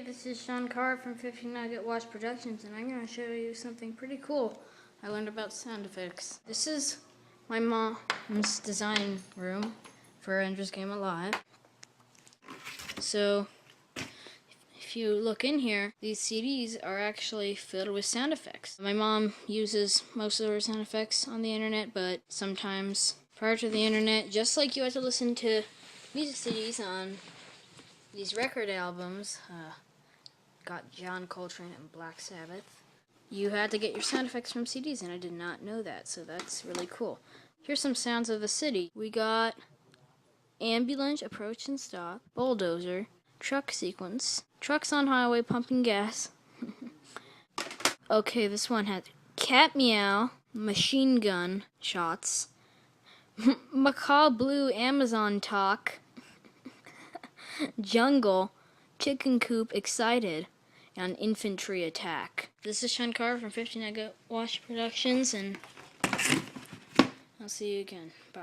This is Shankara from 50 Nugget Watch Productions, and I'm going to show you something pretty cool I learned about sound effects. This is my mom's design room for Ender's Game Alive. So, if you look in here, these CDs are actually filled with sound effects. My mom uses most of her sound effects on the internet, but sometimes prior to the internet, just like you had to listen to music CDs on these record albums, got John Coltrane and Black Sabbath, you had to get your sound effects from CDs, and I did not know that, so that's really cool. Here's some sounds of the city. We got ambulance, approach and stop, bulldozer, truck sequence, trucks on highway pumping gas. Okay, this one had cat meow, machine gun shots, macaw blue Amazon talk, jungle, chicken coop excited, and infantry attack. This is Shankara from 50 Nugget Watch Productions, and I'll see you again. Bye.